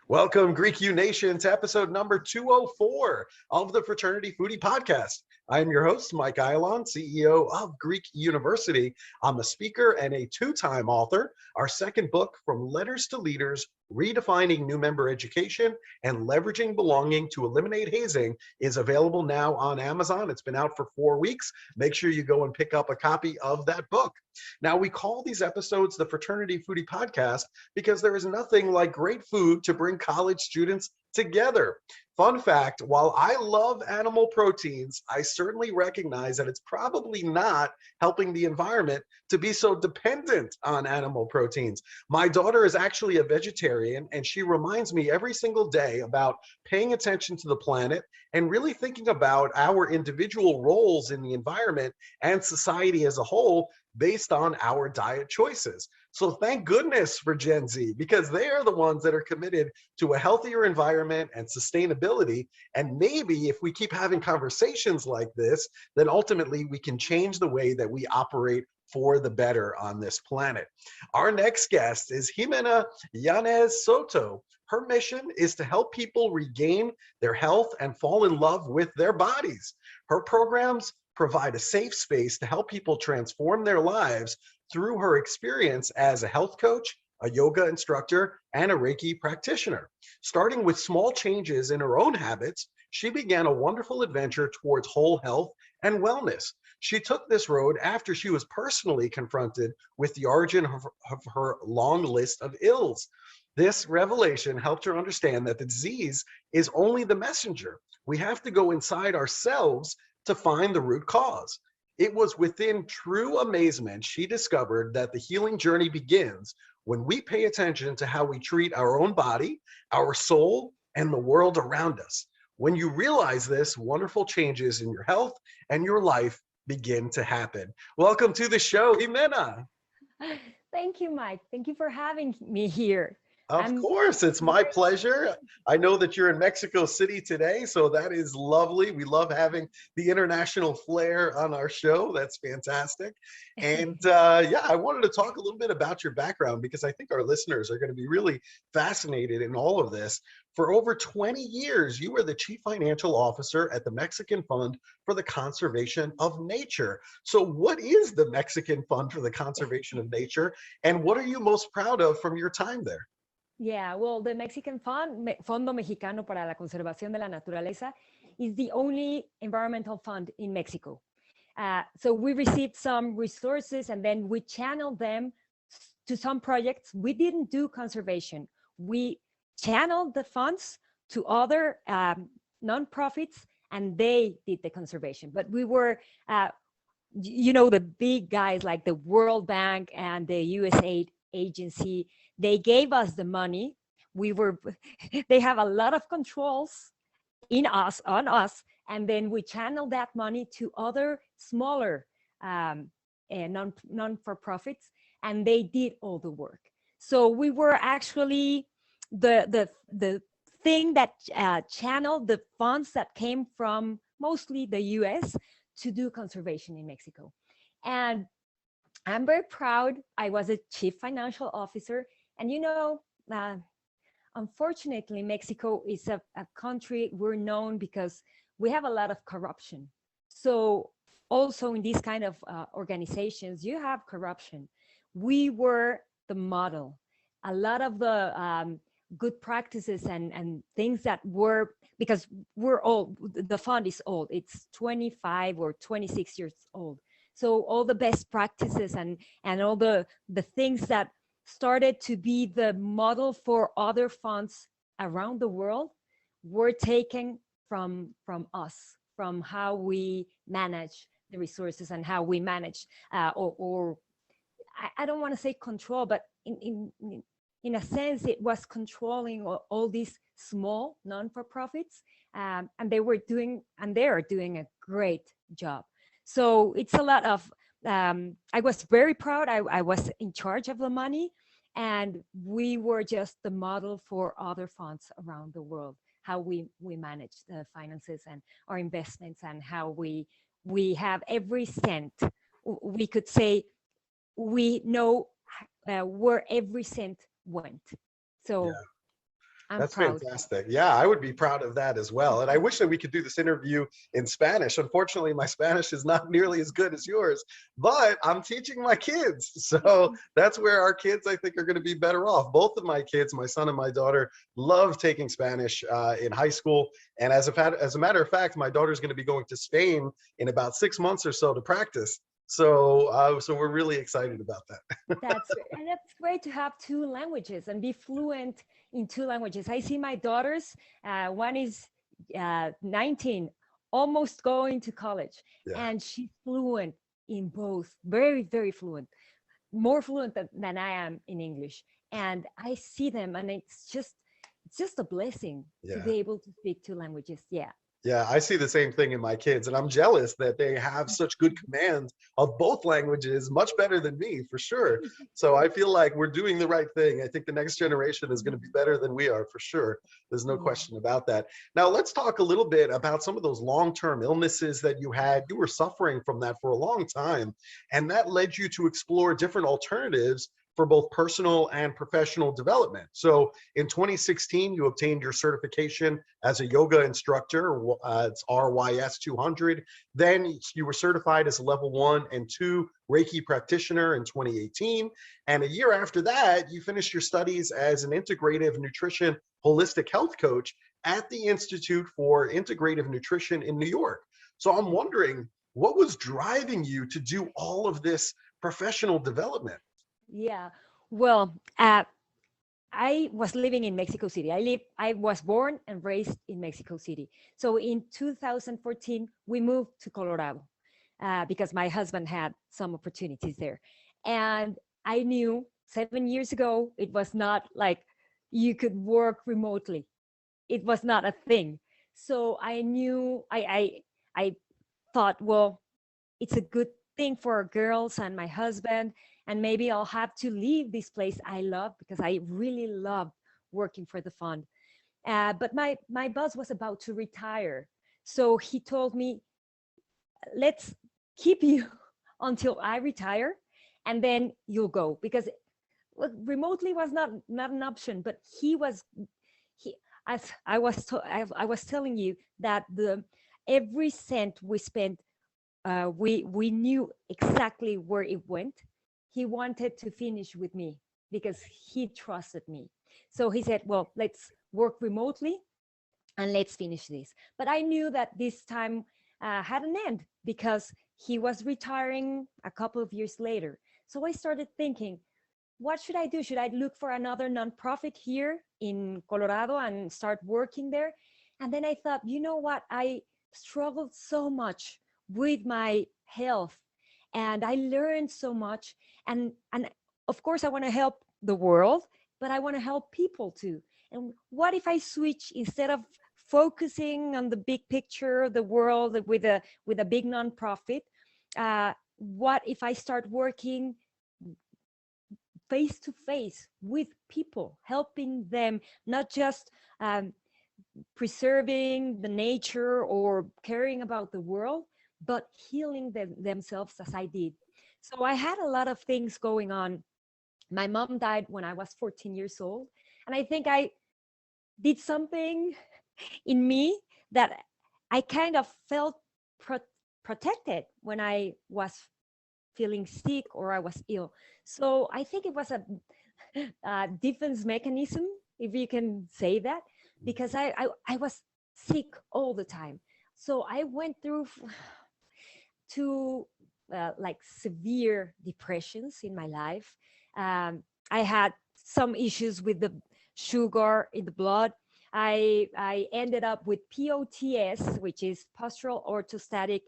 Welcome, Greek U Nation, to episode number 204 of the Fraternity Foodie Podcast. I am your host, Mike Eilon, CEO of Greek University. I'm a speaker and a two-time author. Our second book, From Letters to Leaders, Redefining New Member Education and Leveraging Belonging to Eliminate Hazing, is available now on Amazon. It's been out for 4 weeks. Make sure you go and pick up a copy of that book. Now, we call these episodes the Fraternity Foodie Podcast because there is nothing like great food to bring college students together. Fun fact, while I love animal proteins, I certainly recognize that it's probably not helping the environment to be so dependent on animal proteins. My daughter is actually a vegetarian, and she reminds me every single day about paying attention to the planet and really thinking about our individual roles in the environment and society as a whole based on our diet choices. So thank goodness for Gen Z, because they are the ones that are committed to a healthier environment and sustainability. And maybe if we keep having conversations like this, then ultimately we can change the way that we operate for the better on this planet. Our next guest is Ximena Yañez Soto. Her mission is to help people regain their health and fall in love with their bodies. Her programs provide a safe space to help people transform their lives through her experience as a health coach, a yoga instructor, and a Reiki practitioner. Starting with small changes in her own habits, she began a wonderful adventure towards whole health and wellness. She took this road after she was personally confronted with the origin of her long list of ills. This revelation helped her understand that the disease is only the messenger. We have to go inside ourselves to find the root cause. It was within true amazement she discovered that the healing journey begins when we pay attention to how we treat our own body, our soul, and the world around us. When you realize this, wonderful changes in your health and your life begin to happen. Welcome to the show, Ximena. Thank you, Mike. Thank you for having me here. Of course, it's my pleasure. I know that you're in Mexico City today, so that is lovely. We love having the international flair on our show. That's fantastic. And yeah, I wanted to talk a little bit about your background because I think our listeners are going to be really fascinated in all of this. For over 20 years, you were the Chief Financial Officer at the Mexican Fund for the Conservation of Nature. So what is the Mexican Fund for the Conservation of Nature, and what are you most proud of from your time there? Yeah, well, the Mexican Fund, Fondo Mexicano para la Conservación de la Naturaleza, is the only environmental fund in Mexico. So we received some resources and then we channeled them to some projects. We didn't do conservation. We channeled the funds to other nonprofits and they did the conservation. But we were, the big guys like the World Bank and the USAID agency, they gave us the money. They have a lot of controls on us, and then we channeled that money to other smaller non-for-profits, and they did all the work. So we were actually the thing that channeled the funds that came from mostly the US to do conservation in Mexico. And I'm very proud. I was a chief financial officer. And unfortunately, Mexico is a country we're known because we have a lot of corruption. So also in these kind of organizations, you have corruption. We were the model. A lot of the good practices and things that were, because we're old, the fund is old. It's 25 or 26 years old. So all the best practices and all the things that started to be the model for other funds around the world were taken from us, from how we manage the resources and how we manage, or I don't want to say control, but in a sense, it was controlling all these small non-for-profits, and they are doing a great job. So it's a lot of, I was very proud. I was in charge of the money, and we were just the model for other funds around the world. how we manage the finances and our investments, and how we have every cent. We could say we know where every cent went. Yeah. So I'm That's proud. fantastic. Yeah, I would be proud of that as well. And I wish that we could do this interview in Spanish. Unfortunately, my Spanish is not nearly as good as yours, but I'm teaching my kids. So that's where our kids, I think, are going to be better off. Both of my kids, my son and my daughter, love taking Spanish in high school. And as a matter of fact, my daughter's going to be going to Spain in about 6 months or so to practice. So we're really excited about that. That's great to have two languages and be fluent in two languages. I see my daughters. One is 19, almost going to college, Yeah. and she's fluent in both. Very, very fluent. More fluent than I am in English. And I see them, and it's just a blessing to Yeah. be able to speak two languages. Yeah. Yeah, I see the same thing in my kids, and I'm jealous that they have such good command of both languages, much better than me, for sure. So I feel like we're doing the right thing. I think the next generation is going to be better than we are, for sure. There's no Yeah. question about that. Now, let's talk a little bit about some of those long-term illnesses that you had. You were suffering from that for a long time, and that led you to explore different alternatives for both personal and professional development. So in 2016, you obtained your certification as a yoga instructor. It's RYS 200. Then you were certified as a level 1 and 2 Reiki practitioner in 2018. And a year after that, you finished your studies as an integrative nutrition holistic health coach at the Institute for Integrative Nutrition in New York. So I'm wondering, what was driving you to do all of this professional development? Yeah. Well, I was living in Mexico City. I was born and raised in Mexico City. So in 2014, we moved to Colorado because my husband had some opportunities there. And I knew 7 years ago, it was not like you could work remotely. It was not a thing. So I knew, I thought, well, it's a good thing for our girls and my husband, and maybe I'll have to leave this place I love, because I really love working for the fund. But my boss was about to retire, so he told me, let's keep you until I retire, and then you'll go, because well, remotely was not an option. But he as I was telling you that the every cent we spent, we knew exactly where it went. He wanted to finish with me because he trusted me. So he said, well, let's work remotely and let's finish this. But I knew that this time had an end, because he was retiring a couple of years later. So I started thinking, what should I do? Should I look for another nonprofit here in Colorado and start working there? And then I thought, you know what? I struggled so much with my health, and I learned so much. And of course, I want to help the world, but I want to help people too. And what if I switch, instead of focusing on the big picture of the world with a big nonprofit? What if I start working face to face with people, helping them, not just preserving the nature or caring about the world, but healing themselves as I did. So I had a lot of things going on. My mom died when I was 14 years old. And I think I did something in me that I kind of felt protected when I was feeling sick or I was ill. So I think it was a defense mechanism, if you can say that, because I was sick all the time. So I went through two like severe depressions in my life. I had some issues with the sugar in the blood. I ended up with POTS, which is postural orthostatic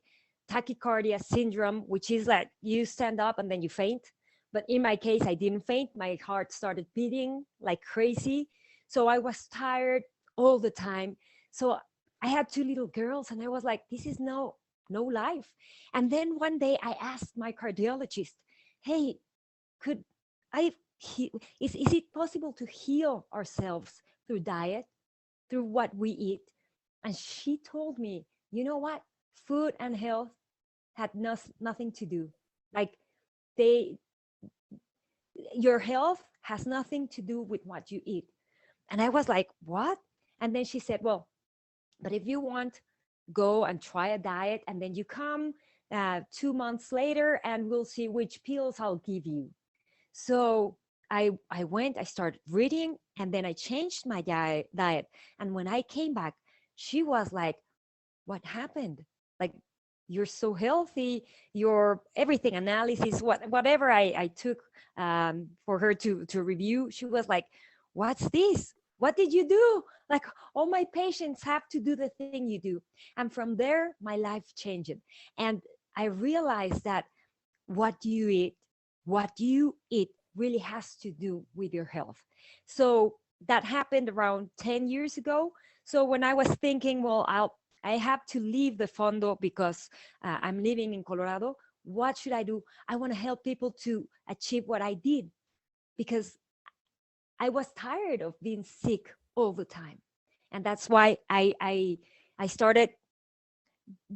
tachycardia syndrome, which is like you stand up and then you faint. But in my case, I didn't faint. My heart started beating like crazy. So I was tired all the time. So I had two little girls, and I was like, this is no life. And then one day I asked my cardiologist, hey, could I, is it possible to heal ourselves through diet, through what we eat. And she told me, you know what? Food and health had nothing to do. Like they, your health has nothing to do with what you eat. And I was like, what? And then she said, well, but if you want, go and try a diet, and then you come 2 months later, and we'll see which pills I'll give you. So I went, I started reading, and then I changed my diet. And when I came back, she was like, what happened? Like, you're so healthy, your everything analysis, whatever I took for her to review, she was like, what's this? What did you do? Like, all my patients have to do the thing you do. And from there, my life changed. And I realized that what you eat, what you eat really has to do with your health. So that happened around 10 years ago. So when I was thinking, well, I have to leave the fondo because I'm living in Colorado. What should I do? I want to help people to achieve what I did, because I was tired of being sick all the time. And that's why I started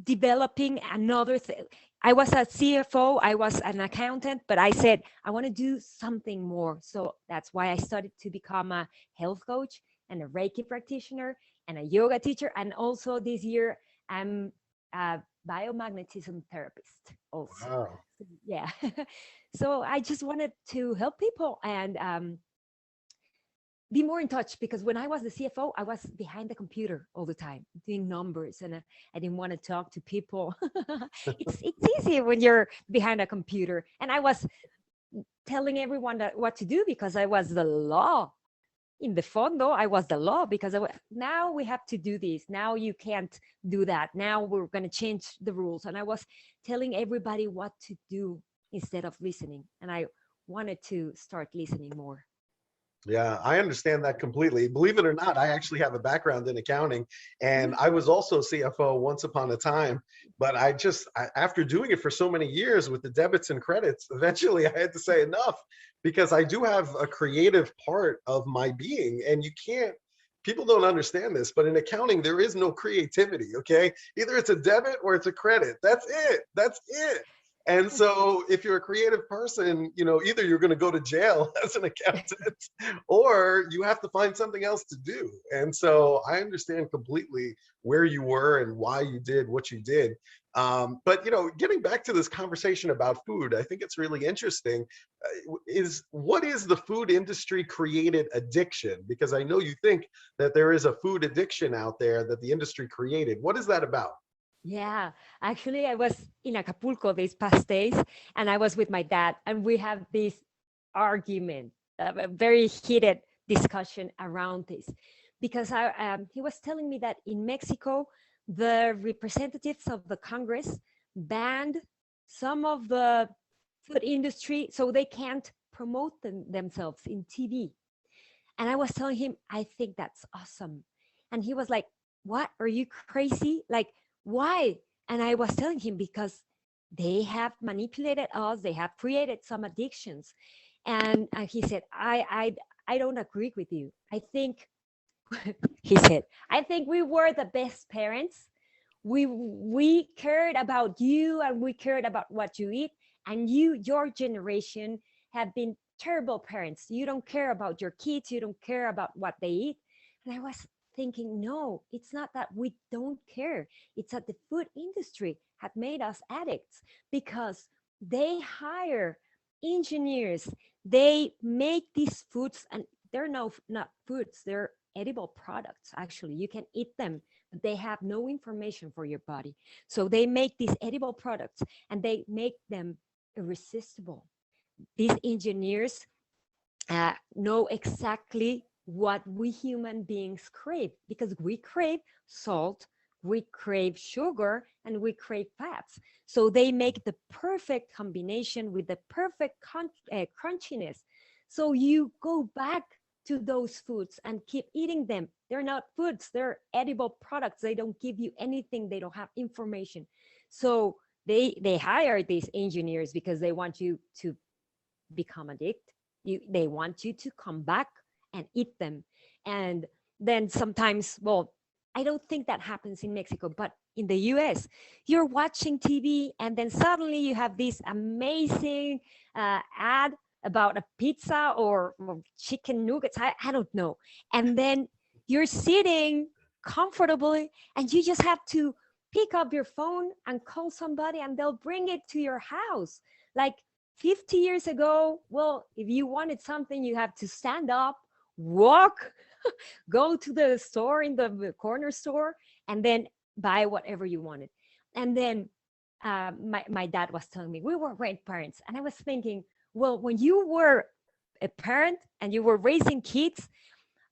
developing another thing. I was a CFO, I was an accountant, but I said, I want to do something more. So that's why I started to become a health coach and a Reiki practitioner and a yoga teacher. And also this year, I'm a biomagnetism therapist also. Wow. Yeah. So I just wanted to help people and be more in touch, because when I was the CFO, I was behind the computer all the time doing numbers, and I didn't want to talk to people. It's easy when you're behind a computer, and I was telling everyone that what to do because I was the law in the fondo. I was the law because now we have to do this. Now you can't do that. Now we're going to change the rules, and I was telling everybody what to do instead of listening, and I wanted to start listening more. Yeah, I understand that completely. Believe it or not, I actually have a background in accounting, and I was also CFO once upon a time. But after doing it for so many years with the debits and credits, eventually I had to say enough, because I do have a creative part of my being, and people don't understand this, but in accounting, there is no creativity, okay? Either it's a debit or it's a credit. That's it. That's it. And so if you're a creative person, either you're going to go to jail as an accountant, or you have to find something else to do. And so I understand completely where you were and why you did what you did. But getting back to this conversation about food, I think it's really interesting. What is the food industry created addiction? Because I know you think that there is a food addiction out there that the industry created. What is that about? Yeah, actually, I was in Acapulco these past days, and I was with my dad, and we have this argument, a very heated discussion around this, because he was telling me that in Mexico, the representatives of the Congress banned some of the food industry so they can't promote themselves in TV. And I was telling him, I think that's awesome. And he was like, what? Are you crazy? Like, why? And I was telling him, because they have manipulated us, they have created some addictions. And he said, I don't agree with you. I think, he said, I think we were the best parents. We cared about you, and we cared about what you eat. And your generation have been terrible parents. You don't care about your kids. You don't care about what they eat. And I was thinking, no, it's not that we don't care. It's that the food industry had made us addicts, because they hire engineers. They make these foods, and they're not foods. They're edible products. Actually, you can eat them, but they have no information for your body. So they make these edible products, and they make them irresistible. These engineers know exactly what we human beings crave, because we crave salt, we crave sugar, and we crave fats. So they make the perfect combination with the perfect crunchiness. So you go back to those foods and keep eating them. They're not foods, they're edible products. They don't give you anything, they don't have information. So they hire these engineers because they want you to become addicted. They want you to come back and eat them. And then sometimes, well, I don't think that happens in Mexico, but in the US, you're watching TV and then suddenly you have this amazing ad about a pizza or chicken nuggets. I don't know. And then you're sitting comfortably and you just have to pick up your phone and call somebody and they'll bring it to your house. Like 50 years ago, well, if you wanted something, you have to stand up, walk, go to the store in the corner store, and then buy whatever you wanted. And then my dad was telling me we were great parents. And I was thinking, well, when you were a parent and you were raising kids,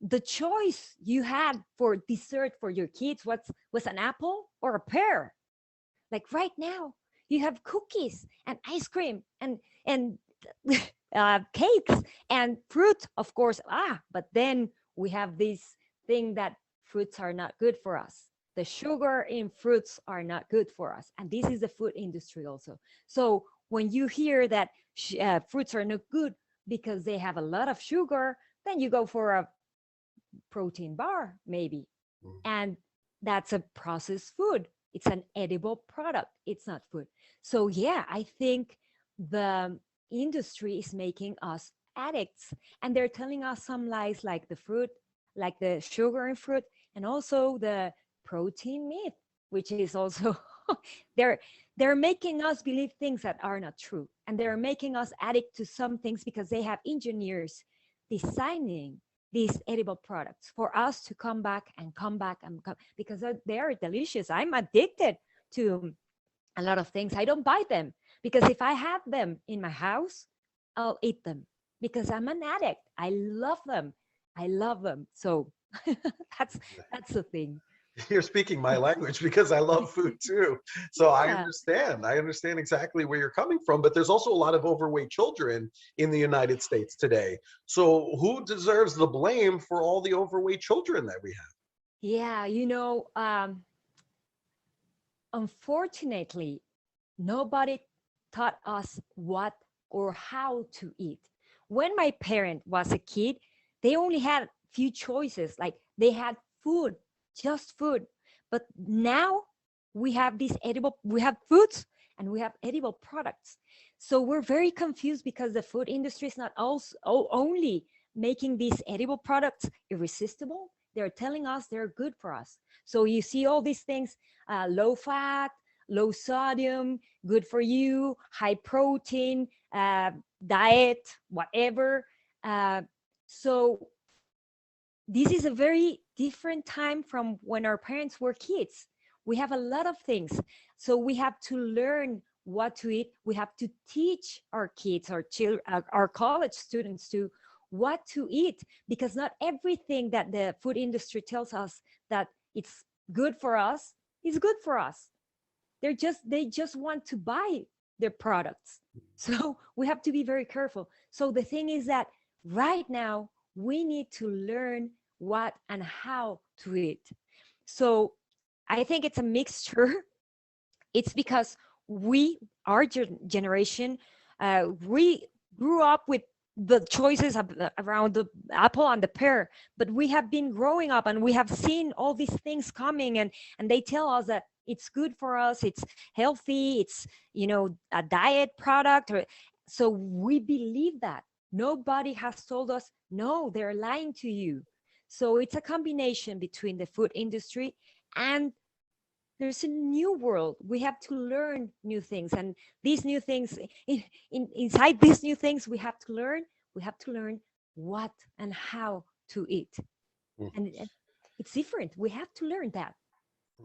the choice you had for dessert for your kids was an apple or a pear. Like right now, you have cookies and ice cream and cakes and fruit, of course. But then we have this thing that fruits are not good for us. The sugar in fruits are not good for us, and this is the food industry also. So when you hear that fruits are not good because they have a lot of sugar, then you go for a protein bar, maybe. And that's a processed food. It's an edible product. It's not food. So, yeah, I think the industry is making us addicts. And they're telling us some lies like the fruit, like the sugar in fruit, and also the protein myth, which is also they're they're making us believe things that are not true. And they're making us addict to some things because they have engineers designing these edible products for us to come back and come because they are delicious. I'm addicted to a lot of things. I don't buy them because if I have them in my house, I'll eat them because I'm an addict. I love them. I love them. So that's that's the thing. You're speaking my language because I love food too. So I Yeah. understand. I understand exactly where you're coming from, but there's also a lot of overweight children in the United States today. So who deserves the blame for all the overweight children that we have? Yeah, unfortunately, nobody taught us what or how to eat. When my parent was a kid, they only had few choices. Like they had food, just food. But now we have foods and we have edible products. So we're very confused because the food industry is not also only making these edible products irresistible. They're telling us they're good for us. So you see all these things, low fat, low sodium, good for you, high protein, diet, whatever. Uh, so this is a very different time from when our parents were kids. We have a lot of things. So we have to learn what to eat. We have to teach our kids, our children, our college students to what to eat because not everything that the food industry tells us that it's good for us is good for us. They just want to buy their products. So we have to be very careful. So the thing is that right now we need to learn what and how to eat. So I think it's a mixture. It's because our generation, we grew up with the choices around the apple and the pear, but we have been growing up and we have seen all these things coming, and they tell us that it's good for us, it's healthy, it's a diet product, so we believe that. Nobody has told us no, they're lying to you. So it's a combination between the food industry and there's a new world. We have to learn new things, and these new things inside these new things we have to learn what and how to eat. And it's different. We have to learn that.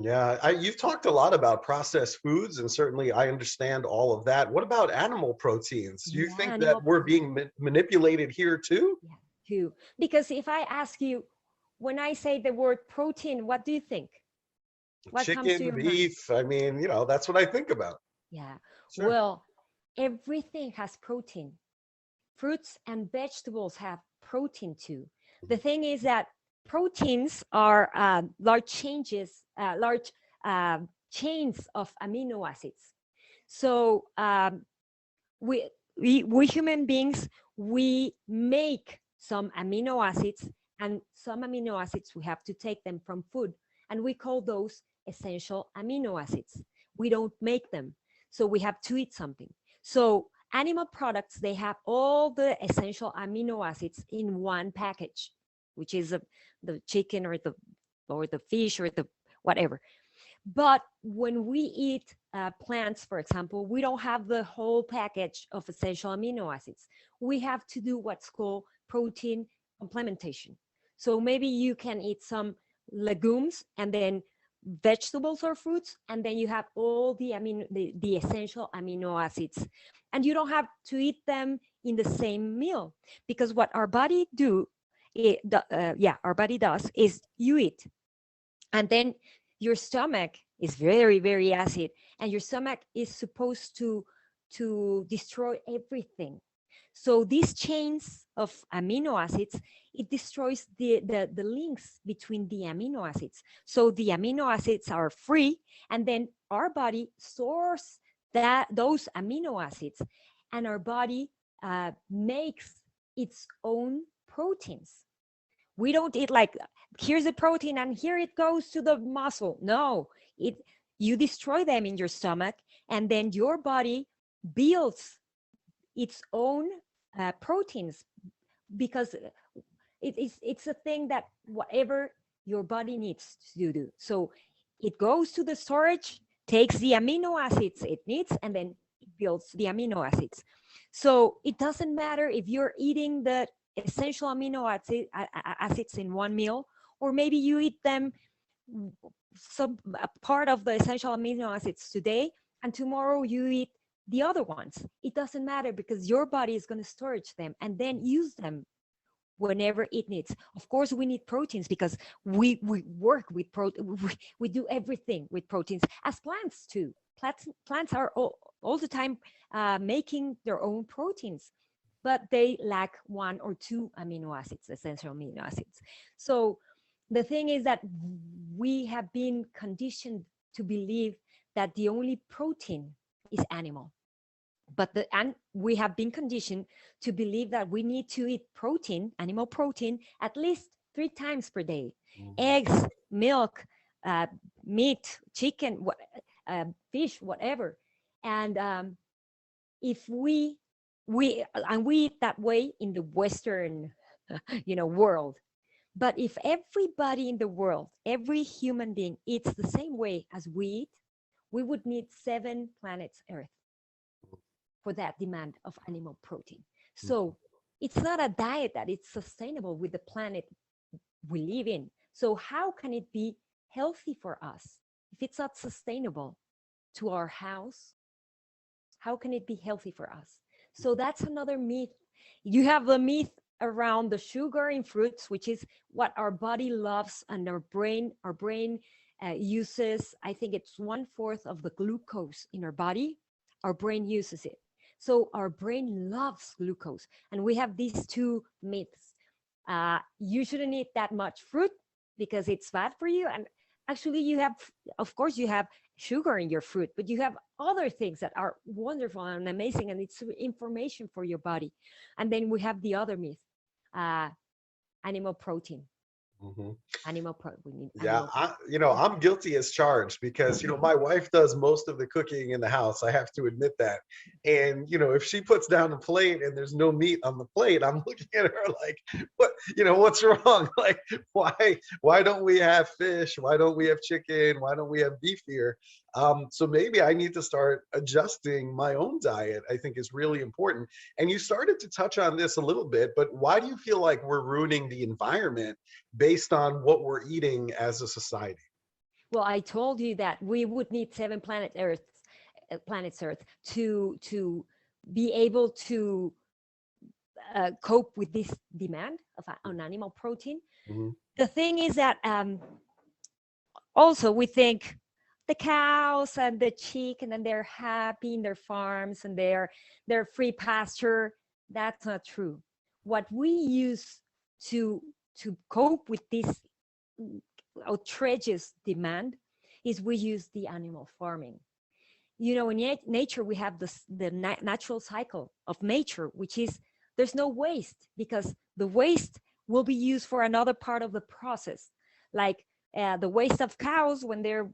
Yeah, you've talked a lot about processed foods, and certainly I understand all of that. What about animal proteins? Do you Yeah, think that animal we're protein. being manipulated here too? Yeah, too. Because if I ask you, when I say the word protein, what do you think? What comes to Chicken, your mind? beef, I mean, that's what I think about. Yeah. Sure. Well, everything has protein. Fruits and vegetables have protein too. The thing is that proteins are large chains of amino acids. So we human beings, we make some amino acids And some amino acids, we have to take them from food. And we call those essential amino acids. We don't make them. So we have to eat something. So animal products, they have all the essential amino acids in one package, which is the chicken or the fish or the whatever. But when we eat plants, for example, we don't have the whole package of essential amino acids. We have to do what's called protein complementation. So maybe you can eat some legumes and then vegetables or fruits, and then you have all the essential amino acids. And you don't have to eat them in the same meal, because what our body our body does is you eat, and then your stomach is very, very acid, and your stomach is supposed to destroy everything. So these chains of amino acids, it destroys the links between the amino acids. So the amino acids are free, and then our body stores those amino acids, and our body makes its own proteins. We don't eat like, here's the protein and here it goes to the muscle. No, you destroy them in your stomach, and then your body builds its own proteins, because it's a thing that whatever your body needs to do. So it goes to the storage, takes the amino acids it needs, and then it builds the amino acids. So it doesn't matter if you're eating the essential amino acids in one meal, or maybe you eat them, some part of the essential amino acids today, and tomorrow you eat the other ones. It doesn't matter, because your body is going to storage them and then use them whenever it needs. Of course, we need proteins because we work with protein. We do everything with proteins, as plants too. Plants are all the time making their own proteins, but they lack one or two amino acids, essential amino acids. So the thing is that we have been conditioned to believe that the only protein is animal. And we have been conditioned to believe that we need to eat protein, animal protein, at least 3 times per day. Eggs, milk, meat, chicken, fish, whatever. And if we eat that way in the Western, world. But if everybody in the world, every human being eats the same way as we eat, we would need 7 planets Earth for that demand of animal protein. So it's not a diet that is sustainable with the planet we live in. So how can it be healthy for us if it's not sustainable to our house? How can it be healthy for us? So that's another myth. You have the myth around the sugar in fruits, which is what our body loves, and our brain uses. I think it's 1/4 of the glucose in our body. Our brain uses it. So our brain loves glucose. And we have these 2 myths. You shouldn't eat that much fruit because it's bad for you. And actually you have sugar in your fruit, but you have other things that are wonderful and amazing, and it's information for your body. And then we have the other myth, animal protein. Mhm. Animal protein. Yeah, I'm guilty as charged because, my wife does most of the cooking in the house. I have to admit that. And, if she puts down a plate and there's no meat on the plate, I'm looking at her like, what's wrong? Like, why don't we have fish? Why don't we have chicken? Why don't we have beef here? So maybe I need to start adjusting my own diet, I think is really important. And you started to touch on this a little bit, but why do you feel like we're ruining the environment based on what we're eating as a society? Well, I told you that we would need 7 planets Earth to be able to cope with this demand on animal protein. Mm-hmm. The thing is that also we think the cows and the chicken, and they're happy in their farms and they're free pasture. That's not true. What we use to cope with this outrageous demand is we use the animal farming. In nature we have the natural cycle of nature, which is there's no waste, because the waste will be used for another part of the process, like the waste of cows when they're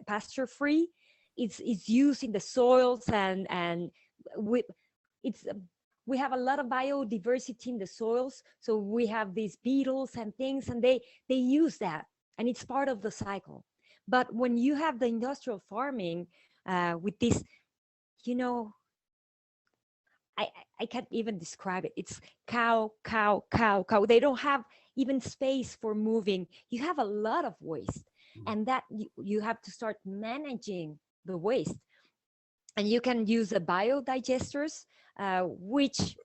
pasture free. It's used in the soils, and we it's we have a lot of biodiversity in the soils, so we have these beetles and things, and they use that, and it's part of the cycle. But when you have the industrial farming with this, you know, I can't even describe it. It's cow, cow, cow, cow. They don't have even space for moving. You have a lot of waste, and that you have to start managing the waste. And you can use the biodigesters, which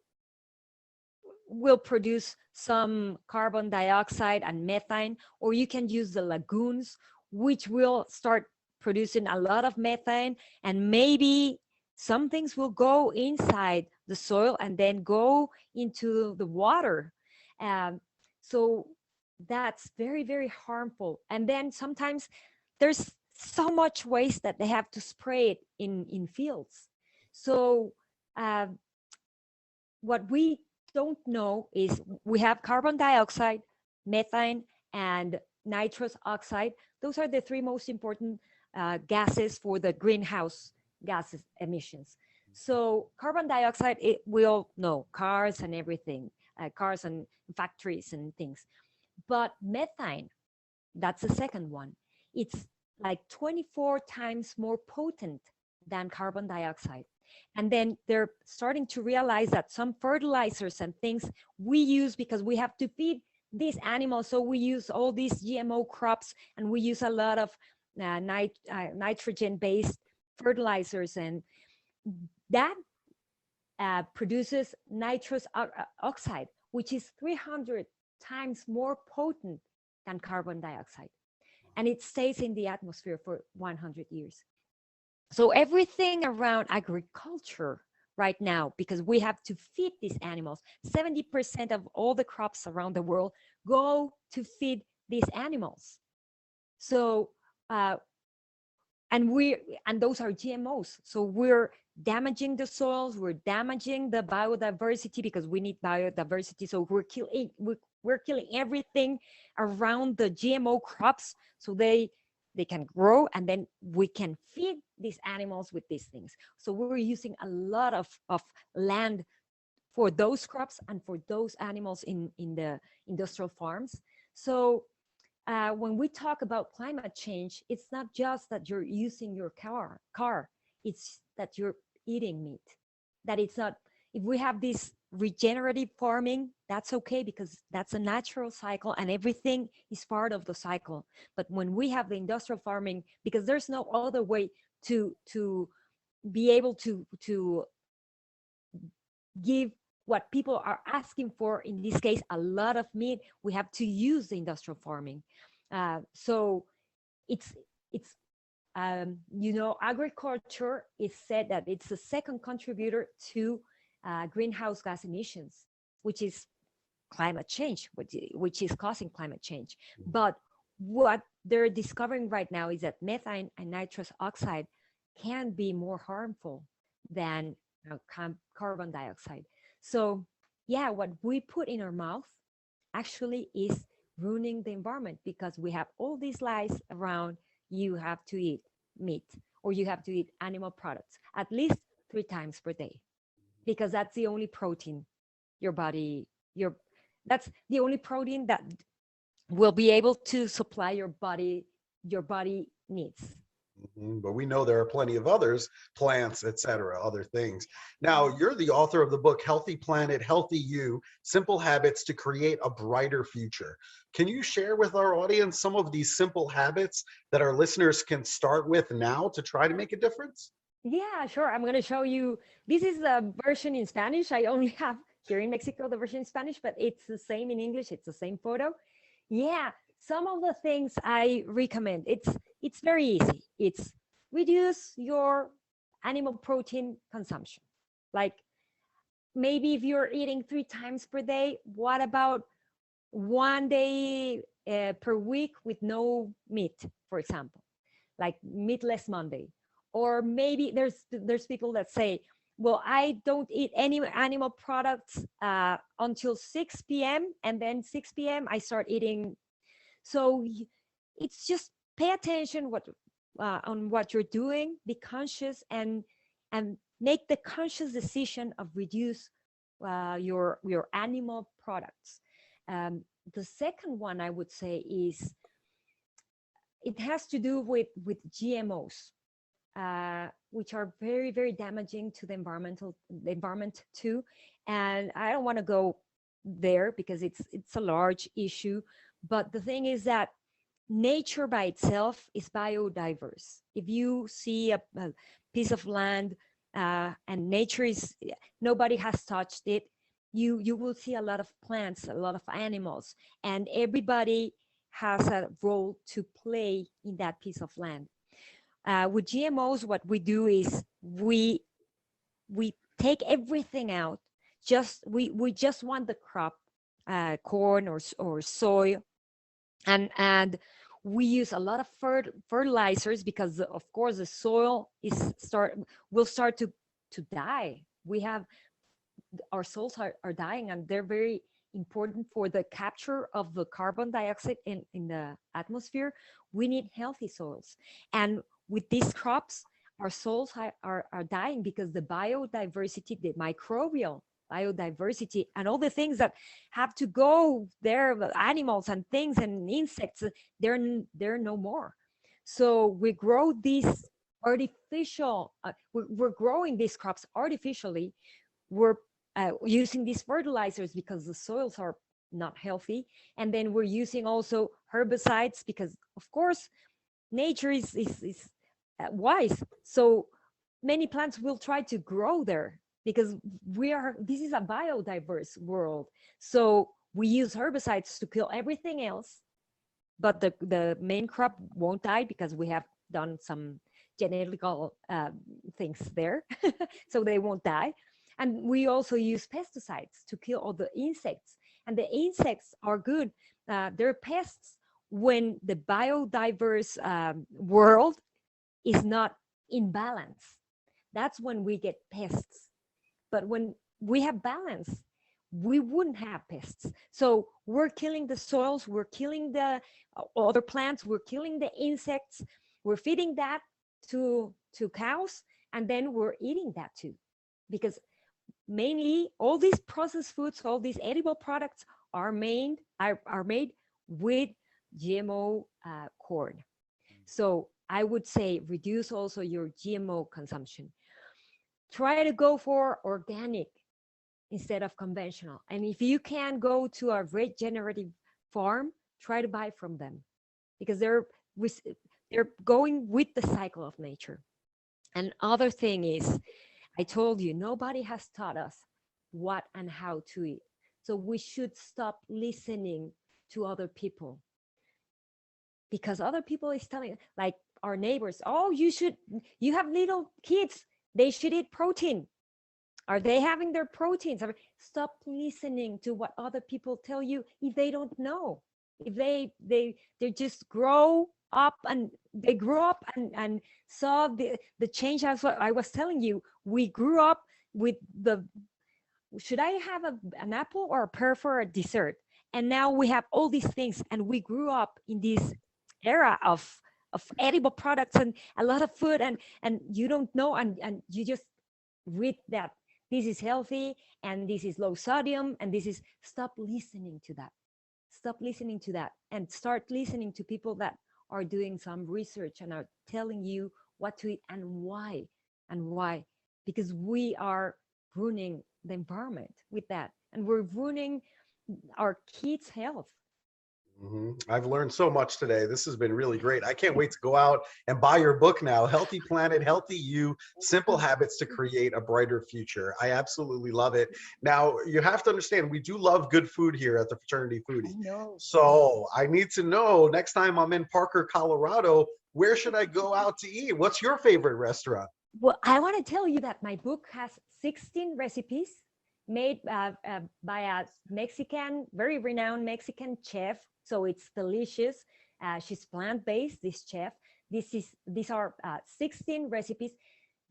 will produce some carbon dioxide and methane, or you can use the lagoons, which will start producing a lot of methane, and maybe some things will go inside the soil and then go into the water. Um, so that's very, very harmful. And then sometimes there's so much waste that they have to spray it in fields. So uh, what we don't know is we have carbon dioxide, methane, and nitrous oxide. Those are the three most important gases for the greenhouse gases emissions. So carbon dioxide, it will know cars and everything, cars and factories and things. But methane, that's the second one. It's like 24 times more potent than carbon dioxide. And then they're starting to realize that some fertilizers and things we use because we have to feed these animals. So we use all these GMO crops, and we use a lot of nitrogen-based fertilizers, and that produces nitrous oxide, which is 300 times more potent than carbon dioxide. And it stays in the atmosphere for 100 years. So everything around agriculture right now, because we have to feed these animals, 70% of all the crops around the world go to feed these animals. So, and those are GMOs. So we're damaging the soils, we're damaging the biodiversity because we need biodiversity. So we're killing everything around the GMO crops, so they can grow, and then we can feed these animals with these things. So we're using a lot of land for those crops and for those animals in the industrial farms. So when we talk about climate change, it's not just that you're using your car, it's that you're eating meat. That it's not, if we have this regenerative farming, that's okay, because that's a natural cycle and everything is part of the cycle. But when we have the industrial farming, because there's no other way to be able to give what people are asking for, in this case a lot of meat, we have to use the industrial farming. So it's agriculture is said that it's the second contributor to greenhouse gas emissions, which is climate change, which is causing climate change. But what they're discovering right now is that methane and nitrous oxide can be more harmful than carbon dioxide. So yeah, what we put in our mouth actually is ruining the environment, because we have all these lies around: you have to eat meat, or you have to eat animal products at least 3 times per day, because that's the only protein that's the only protein that will be able to supply your body needs. But we know there are plenty of others, plants, etc., other things. Now, you're the author of the book, Healthy Planet, Healthy You, Simple Habits to Create a Brighter Future. Can you share with our audience some of these simple habits that our listeners can start with now to try to make a difference? Yeah, sure. I'm going to show you. This is the version in Spanish. I only have here in Mexico the version in Spanish, but it's the same in English. It's the same photo. Yeah, some of the things I recommend, it's very easy. It's reduce your animal protein consumption. Like, maybe if you're eating 3 times per day, what about 1 day per week with no meat, for example, like Meatless Monday? Or maybe there's people that say Well, I don't eat any animal products until 6 p.m. And then 6 p.m. I start eating. So it's just pay attention on what you're doing, be conscious, and make the conscious decision of reduce your animal products. The second one I would say is it has to do with GMOs, which are very, very damaging to the environment too. And I don't want to go there because it's a large issue. But the thing is that nature by itself is biodiverse. If you see a piece of land and nature is nobody has touched it, you will see a lot of plants, a lot of animals, and everybody has a role to play in that piece of land. With GMOs, what we do is we take everything out. We just want the crop, corn or soy, and we use a lot of fertilizers because of course the soil will start to die. We have our soils are dying, and they're very important for the capture of the carbon dioxide in the atmosphere. We need healthy soils. And with these crops, our soils are dying because the biodiversity, the microbial biodiversity, and all the things that have to go there, the animals and things and insects, they're no more. So we grow these artificial, we're growing these crops artificially. We're using these fertilizers because the soils are not healthy. And then we're using also herbicides because, of course, nature is wise. So many plants will try to grow there because this is a biodiverse world. So we use herbicides to kill everything else, but the main crop won't die because we have done some genetical things there. So they won't die. And we also use pesticides to kill all the insects. And the insects are good. They're pests when the biodiverse world is not in balance. That's when we get pests. But when we have balance, we wouldn't have pests. So we're killing the soils, we're killing the other plants, we're killing the insects, we're feeding that to cows, and then we're eating that too. Because mainly all these processed foods, all these edible products are made with GMO corn. So I would say reduce also your GMO consumption. Try to go for organic instead of conventional. And if you can go to a regenerative farm, try to buy from them because they're going with the cycle of nature. And other thing is, I told you, nobody has taught us what and how to eat. So we should stop listening to other people because other people is telling, like our neighbors, oh, you have little kids, they should eat protein. Are they having their proteins? Stop listening to what other people tell you if they don't know. If they just grow up and they grew up and saw the change. As what I was telling you, we grew up with should I have an apple or a pear for a dessert? And now we have all these things, and we grew up in this era of edible products and a lot of food, and you don't know, and you just read that this is healthy and this is low sodium and this is, stop listening to that. Stop listening to that and start listening to people that are doing some research and are telling you what to eat and why. Because we are ruining the environment with that, and we're ruining our kids' health. I've learned so much today. This has been really great. I can't wait to go out and buy your book now, Healthy Planet, Healthy You, Simple Habits to Create a Brighter Future. I absolutely love it. Now, you have to understand, we do love good food here at the Fraternity Foodie. So I need to know, next time I'm in Parker, Colorado, where should I go out to eat? What's your favorite restaurant? Well, I want to tell you that my book has 16 recipes made by a Mexican, very renowned Mexican chef. So it's delicious. She's plant-based, this chef. These are 16 recipes.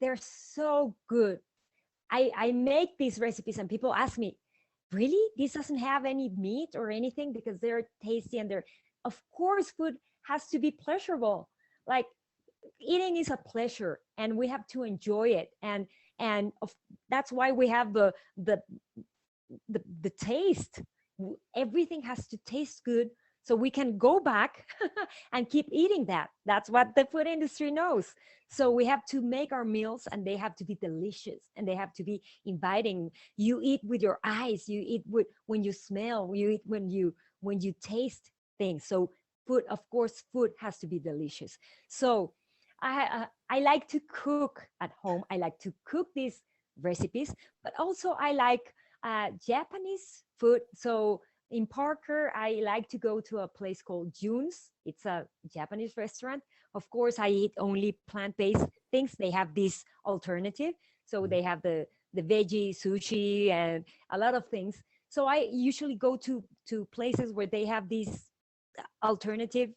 They're so good. I make these recipes and people ask me, really? This doesn't have any meat or anything, because they're tasty and they're, of course, food has to be pleasurable. Like, eating is a pleasure and we have to enjoy it. And that's why we have the taste. Everything has to taste good so we can go back and keep eating that. That's what the food industry knows. So we have to make our meals and they have to be delicious and they have to be inviting. You eat with your eyes, you eat with when you smell, you eat when you taste things. So food, of course, food has to be delicious. So I like to cook at home. I like to cook these recipes, but also I like Japanese food. So in Parker, I like to go to a place called June's. It's a Japanese restaurant. Of course, I eat only plant-based things. They have this alternative. So they have the veggie sushi and a lot of things. So I usually go to places where they have these alternative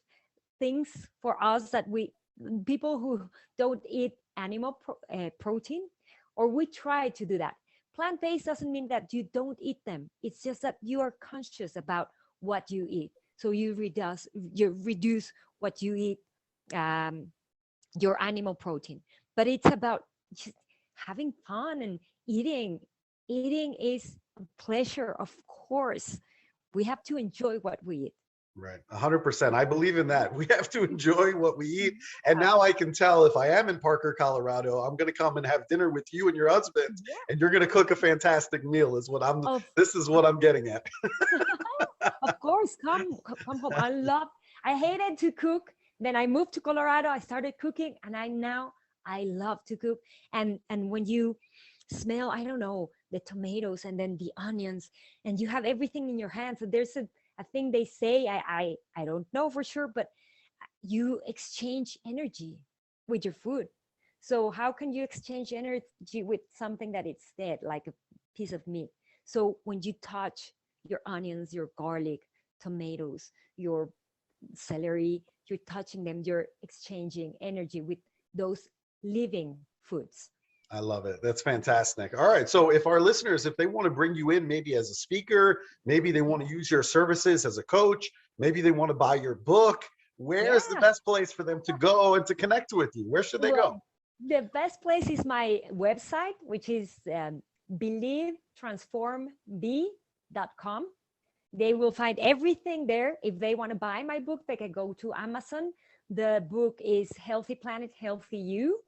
things for us, that we people who don't eat animal protein, or we try to do that. Plant-based doesn't mean that you don't eat them. It's just that you are conscious about what you eat. So you reduce what you eat, your animal protein. But it's about just having fun and eating. Eating is a pleasure, of course. We have to enjoy what we eat. Right. 100%. I believe in that. We have to enjoy what we eat. And now I can tell, if I am in Parker, Colorado, I'm going to come and have dinner with you and your husband, Yeah. and you're going to cook a fantastic meal is what Of, this is what I'm getting at. of course, come home. I hated to cook. Then I moved to Colorado. I started cooking, and I love to cook. And when you smell, I don't know, the tomatoes and then the onions, and you have everything in your hands. And there's a thing they say, I don't know for sure, but you exchange energy with your food. So how can you exchange energy with something that it's dead, like a piece of meat? So when you touch your onions, your garlic, tomatoes, your celery, you're touching them, you're exchanging energy with those living foods. I love it. That's fantastic. All right. So if our listeners, if they want to bring you in, maybe as a speaker, maybe they want to use your services as a coach, maybe they want to buy your book, where's the Yeah. best place for them to go and to connect with you? Where should they go? Well, the best place is my website, which is believetransformbe.com. They will find everything there. If they want to buy my book, they can go to Amazon. The book is Healthy Planet, Healthy You.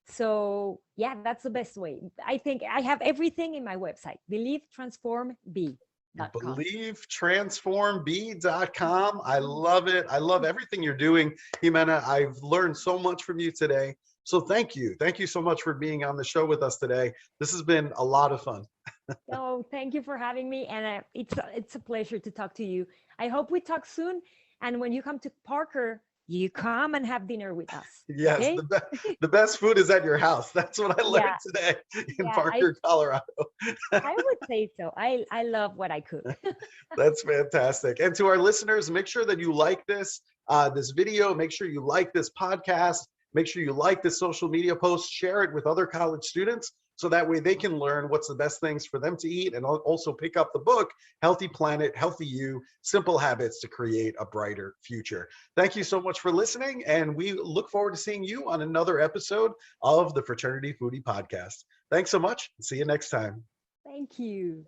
So yeah, that's the best way. I think I have everything in my website, believetransformbe.com. BelieveTransformB.com. I love it. I love everything you're doing, Ximena. I've learned so much from you today. So thank you. Thank you so much for being on the show with us today. This has been a lot of fun. Oh, thank you for having me. And it's a pleasure to talk to you. I hope we talk soon. And when you come to Parker, you come and have dinner with us. Yes, Okay? the best food is at your house. That's what I learned today in Parker, Colorado. I would say so. I love what I cook. That's fantastic. And to our listeners, make sure that you like this video. Make sure you like this podcast. Make sure you like this social media post. Share it with other college students, so that way they can learn what's the best things for them to eat, and also pick up the book, Healthy Planet, Healthy You, Simple Habits to Create a Brighter Future. Thank you so much for listening, and we look forward to seeing you on another episode of the Fraternity Foodie Podcast. Thanks so much. See you next time. Thank you.